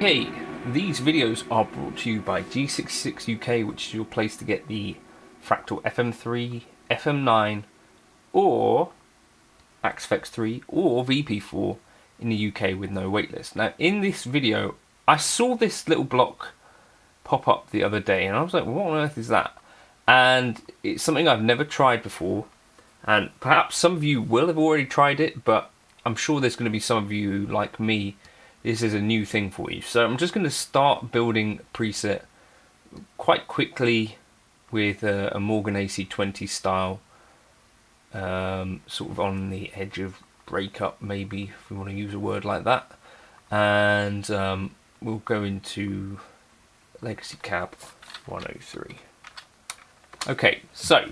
Hey, these videos are brought to you by G66 UK, which is your place to get the Fractal FM3, FM9, or Axe-Fx 3, or VP4 in the UK with no waitlist. Now, in this video, I saw this little block pop up the other day, and I was like, what on earth is that? And it's something I've never tried before, and perhaps some of you will have already tried it, but I'm sure there's going to be some of you like me. This is a new thing for you. So I'm just going to start building a preset quite quickly with a Morgan AC20 style, sort of on the edge of breakup, maybe, if we want to use a word like that. And we'll go into Legacy Cab 103. Okay, so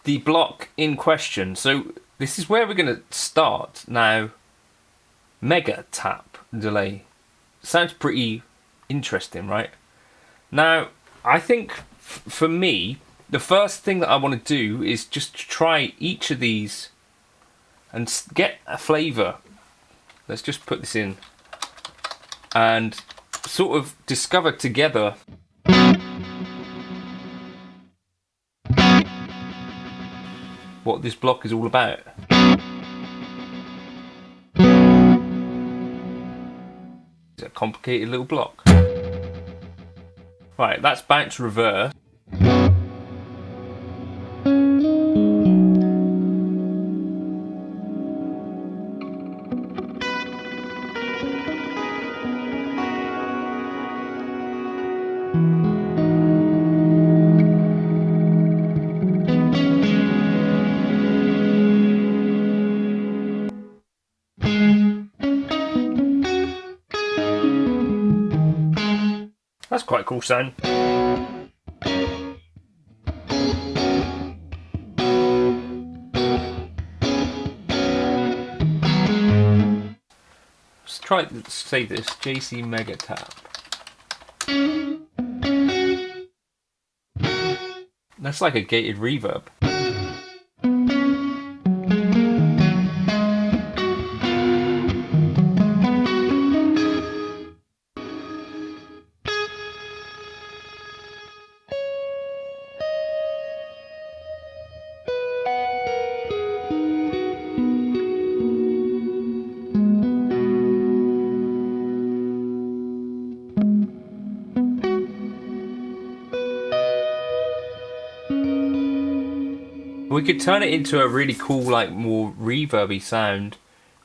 the block in question. So this is where we're going to start now. MEGATAP Delay sounds pretty interesting, right? Now, I think for me, the first thing that I want to do is just try each of these and get a flavour. Let's just put this in and sort of discover together what this block is all about. It's a complicated little block. Right, that's bounce reverse. That's quite a cool sound. Let's try to say this, JC MEGATAP. That's like a gated reverb. We could turn it into a really cool, like, more reverby sound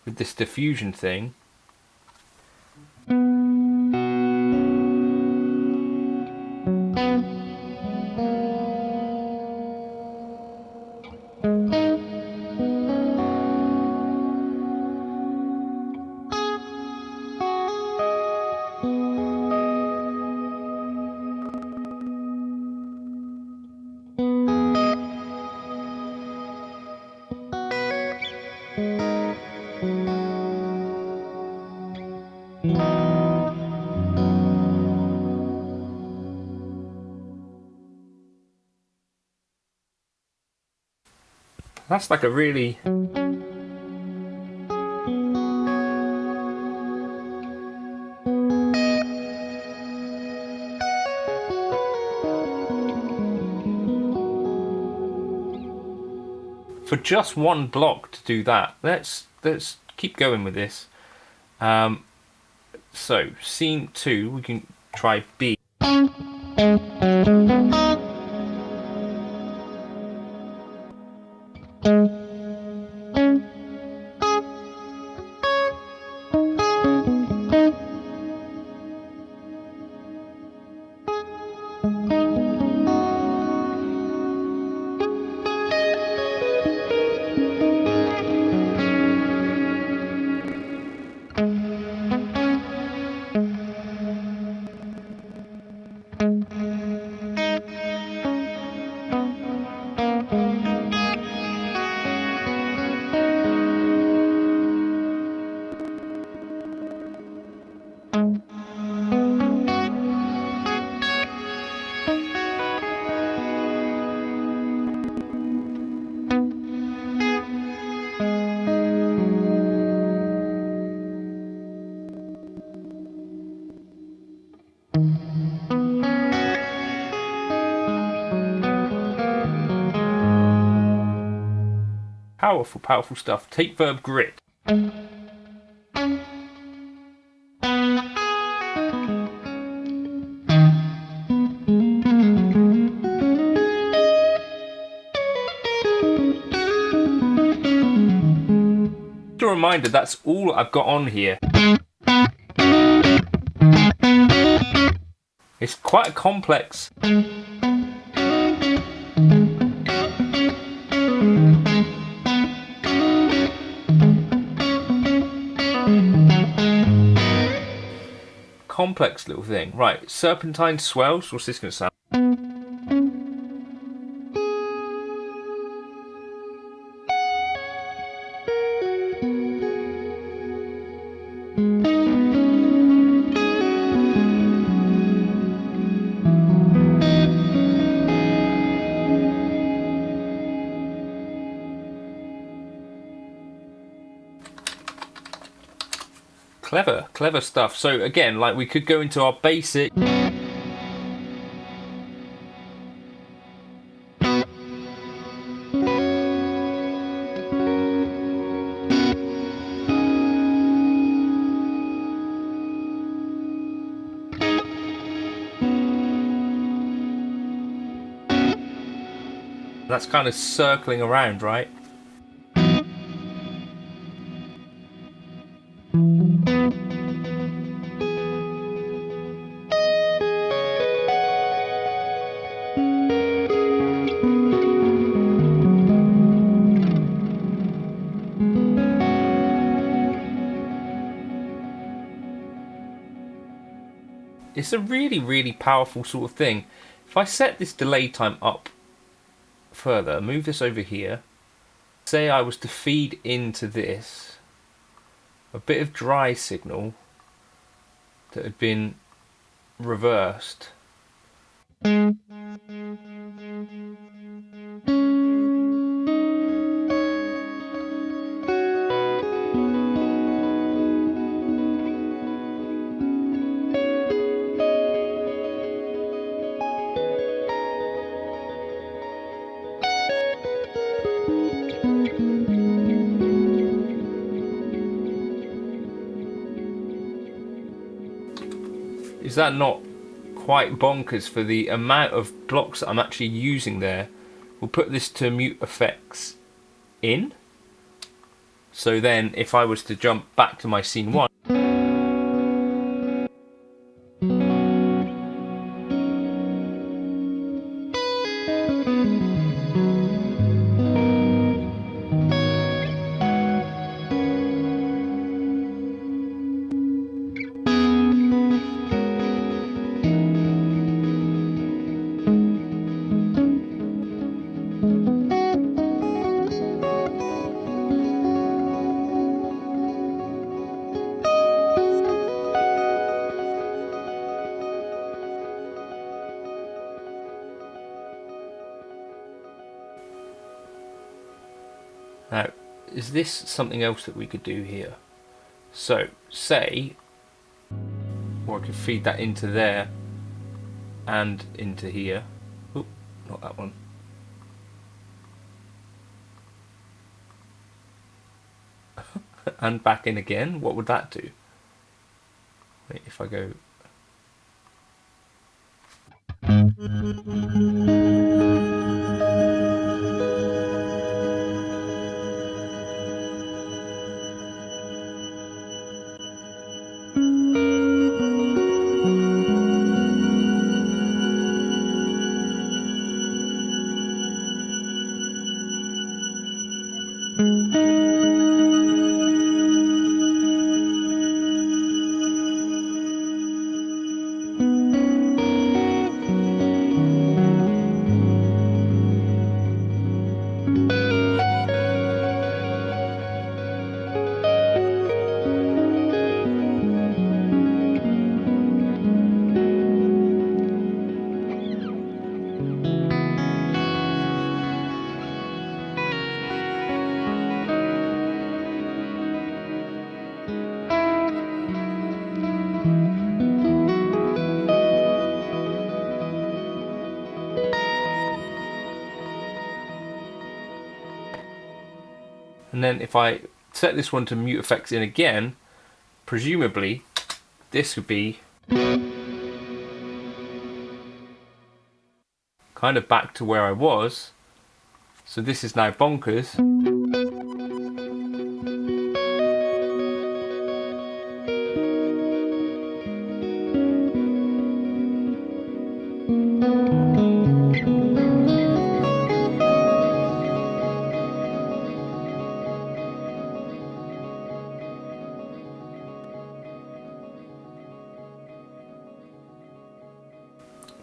with this diffusion thing. That's like a really... For just one block to do that, let's keep going with this. So, scene 2, we can try B. Powerful, powerful stuff. Take Verb Grid. Just a reminder, that's all I've got on here. It's quite a complex. Complex little thing. Right, serpentine swells. What's this going to sound? Clever, clever stuff. So again, like we could go into our basic. That's kind of circling around, right? It's a really, really powerful sort of thing. If I set this delay time up further, move this over here, say I was to feed into this a bit of dry signal that had been reversed. Is that not quite bonkers for the amount of blocks that I'm actually using there? We'll put this to Mute-Effekt in. So then if I was to jump back to my scene 1, now, is this something else that we could do here? So, say, or I could feed that into there and into here. Oh, not that one. And back in again. What would that do? Wait, if I go. And then if I set this one to Mute-Effekt in again, presumably this would be kind of back to where I was. So this is now bonkers.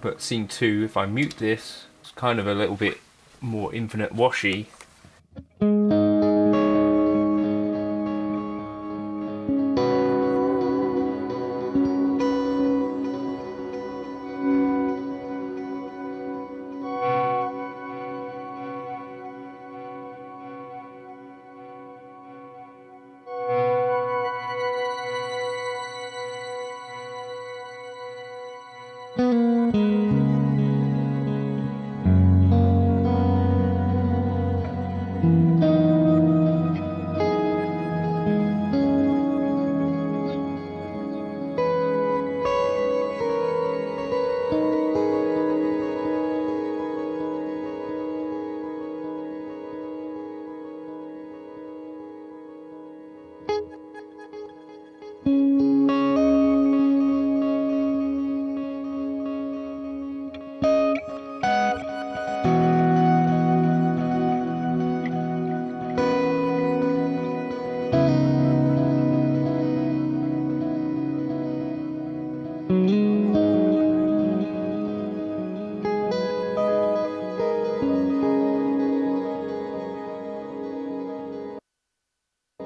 But scene 2, if I mute this, it's kind of a little bit more infinite washy.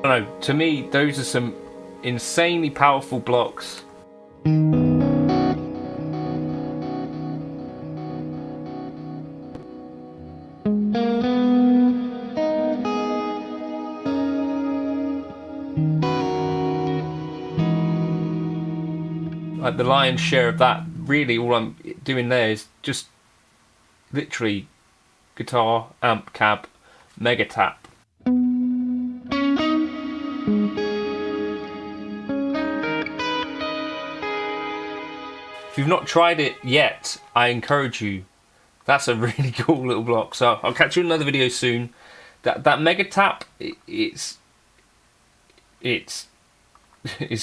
I don't know, to me those are some insanely powerful blocks. Like the lion's share of that, really all I'm doing there is just literally guitar, amp, cab, megatap. If you've not tried it yet, I encourage you. That's a really cool little block. So I'll catch you in another video soon. That megatap, it's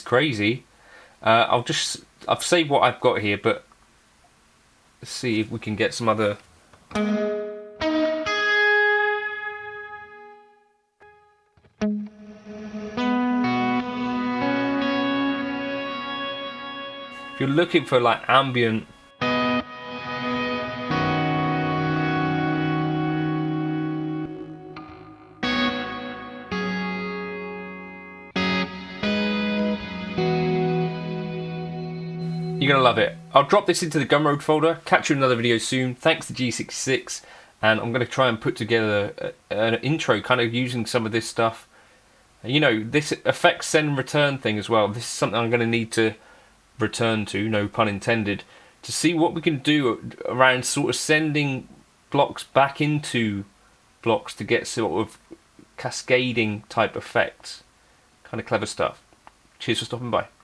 crazy. I've saved what I've got here, but let's see if we can get some other. If you're looking for like ambient, you're gonna love it. I'll drop this into the Gumroad folder. Catch you in another video soon. Thanks to G66, and I'm gonna try and put together an intro, kind of using some of this stuff. You know, this effect send and return thing as well. This is something I'm gonna need to return to, no pun intended, to see what we can do around sort of sending blocks back into blocks to get sort of cascading type effects. Kind of clever stuff. Cheers for stopping by.